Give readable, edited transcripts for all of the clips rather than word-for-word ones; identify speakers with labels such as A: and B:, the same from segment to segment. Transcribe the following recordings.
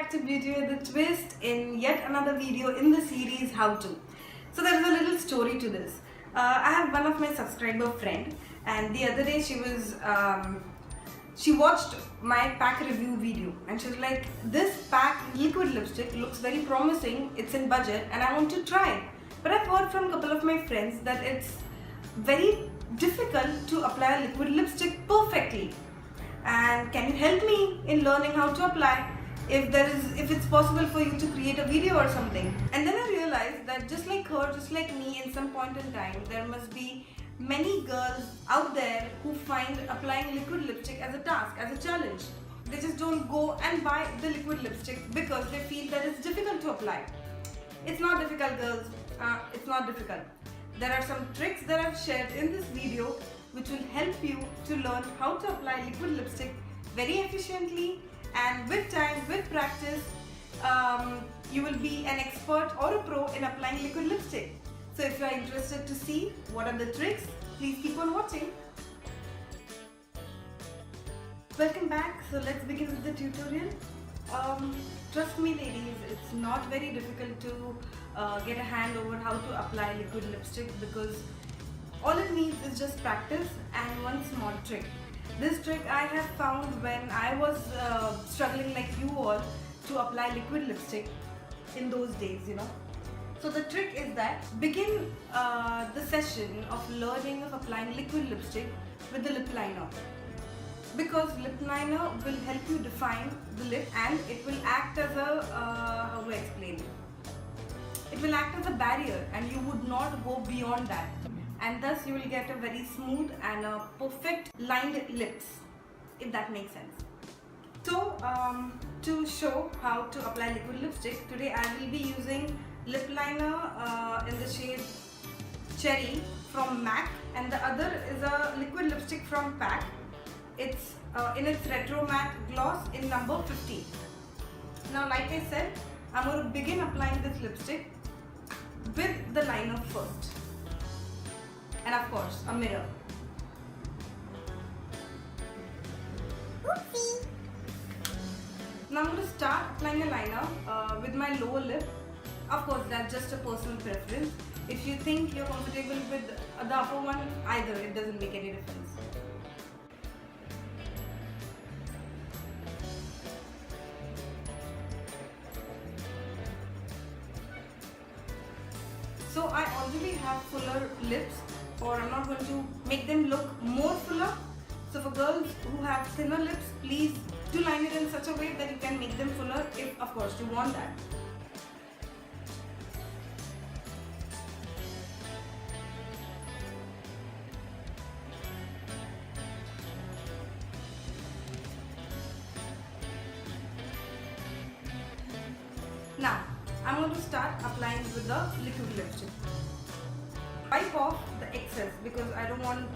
A: back to Beauty with a Twist in yet another video in the series How To. So there is a little story to this. I have one of my subscriber friend, and the other day she watched my pack review video and she was like, this pack liquid lipstick looks very promising, it's in budget and I want to try it. But I've heard from a couple of my friends that it's very difficult to apply a liquid lipstick perfectly. And can you help me in learning how to apply? If it's possible for you to create a video or something. And then I realized that just like her, just like me, in some point in time, there must be many girls out there who find applying liquid lipstick as a task, as a challenge. They just don't go and buy the liquid lipstick because they feel that it's difficult to apply. It's not difficult, girls. It's not difficult. There are some tricks that I've shared in this video which will help you to learn how to apply liquid lipstick very efficiently, and with time, with practice, you will be an expert or a pro in applying liquid lipstick. So if you are interested to see what are the tricks, please keep on watching. Welcome back. So let's begin with the tutorial. Trust me ladies, it's not very difficult to get a hand over how to apply liquid lipstick, because all it needs is just practice and one small trick. This trick I have found when I was struggling like you all to apply liquid lipstick in those days, you know. So the trick is that begin the session of learning of applying liquid lipstick with the lip liner, because lip liner will help you define the lip and it will act as a, how do I explain it? It will act as a barrier and you would not go beyond that. And thus you will get a very smooth and a perfect lined lips, if that makes sense. So to show how to apply liquid lipstick, today I will be using lip liner in the shade Cherry from MAC, and the other is a liquid lipstick from PAC. It's in its retro matte gloss in number 50. Now like I said, I'm going to begin applying this lipstick with the liner first. And of course, a mirror. Oopsie. Now I'm going to start applying a liner with my lower lip. Of course, that's just a personal preference. If you think you're comfortable with the upper one, either, it doesn't make any difference. So I already have fuller lips, or I'm not going to make them look more fuller. So for girls who have thinner lips, please do line it in such a way that you can make them fuller, if of course you want that. Now I'm going to start applying with the liquid lipstick. Wipe off the excess because I don't want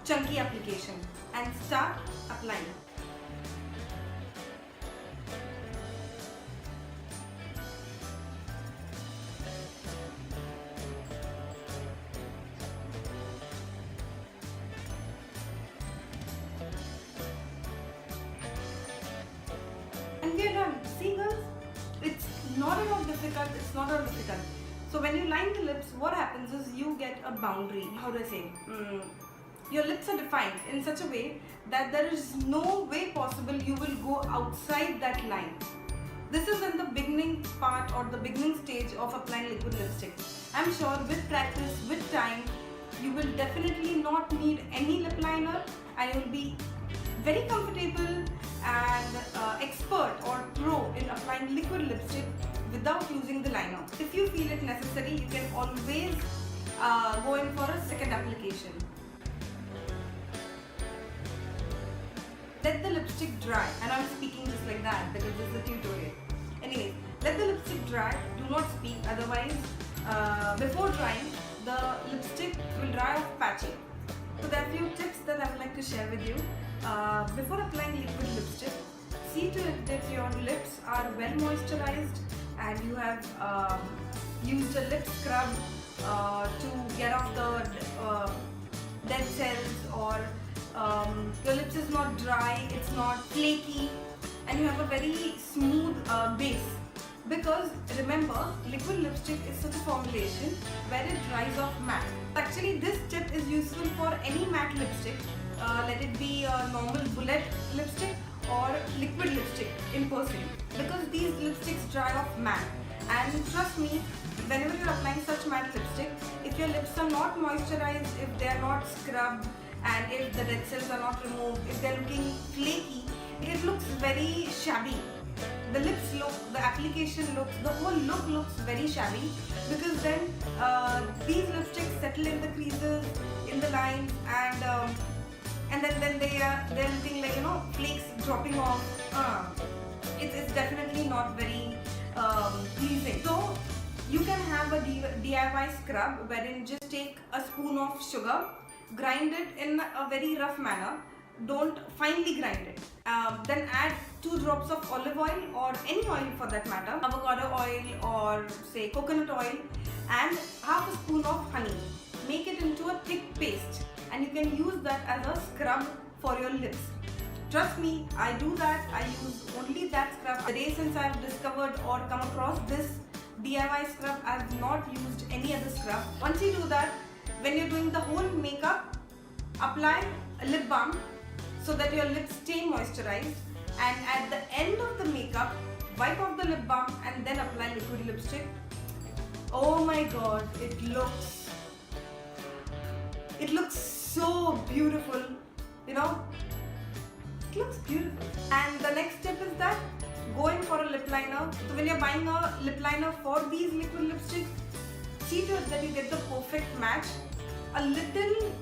A: chunky application, and start applying. And we are done. See girls? It's not at all difficult, it's not at all difficult. So when you line the lips, what happens is you get a boundary. How do I say? Your lips are defined in such a way that there is no way possible you will go outside that line. This is in the beginning part or the beginning stage of applying liquid lipstick. I'm sure with practice, with time, you will definitely not need any lip liner and you will be very comfortable and expert or pro in applying liquid lipstick without using the liner. If you feel it necessary, you can always go in for a second application. Let the lipstick dry, and I'm speaking just like that because this is a tutorial. Anyway, let the lipstick dry, do not speak, otherwise before drying, the lipstick will dry off patchy. So there are a few tips that I would like to share with you. Before applying liquid lipstick, see to it that your lips are well moisturized and you have used a lip scrub to get off the dead cells, or your lips is not dry, it's not flaky, and you have a very smooth base. Because remember, liquid lipstick is such a formulation where it dries off matte. Actually, this tip is useful for any matte lipstick, let it be a normal bullet lipstick or liquid lipstick in person, because these lipsticks dry off matte. And trust me, whenever you're applying such matte lipstick, if your lips are not moisturized, if they are not scrubbed, and if the dead cells are not removed, if they're looking flaky, it looks very shabby. The lips look, the application looks, the whole look looks very shabby, because then these lipsticks settle in the creases, in the lines, and then they're looking like, you know, flakes dropping off. It's definitely not very pleasing. So you can have a DIY scrub wherein you just take a spoon of sugar, grind it in a very rough manner. Don't finely grind it. Then add 2 drops of olive oil, or any oil for that matter, avocado oil or say coconut oil, and half a spoon of honey. Make it into a thick paste, and you can use that as a scrub for your lips. Trust me, I do that. I use only that scrub. The day since I've discovered or come across this DIY scrub, I've not used any other scrub. Once you do that, when you're doing the whole makeup, apply a lip balm so that your lips stay moisturized, and at the end of the makeup, wipe off the lip balm and then apply liquid lipstick. Oh my god, it looks so beautiful, you know, it looks beautiful. And the next tip is that going for a lip liner. So when you're buying a lip liner for these liquid lipsticks, see to it that you get the perfect match. A little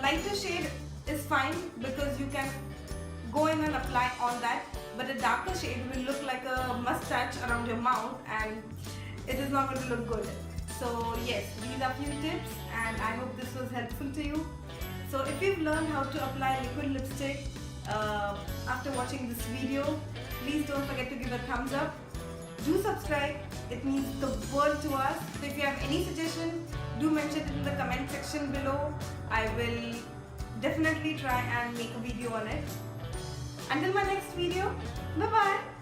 A: lighter shade is fine, because you can go in and apply on that, but a darker shade will look like a mustache around your mouth, and it is not going to look good. So yes, these are few tips, and I hope this was helpful to you. So if you've learned how to apply liquid lipstick after watching this video, please don't forget to give a thumbs up. Do subscribe, it means the world to us. So if you have any suggestion, do mention it in the comment section below. I will definitely try and make a video on it. Until my next video, bye bye.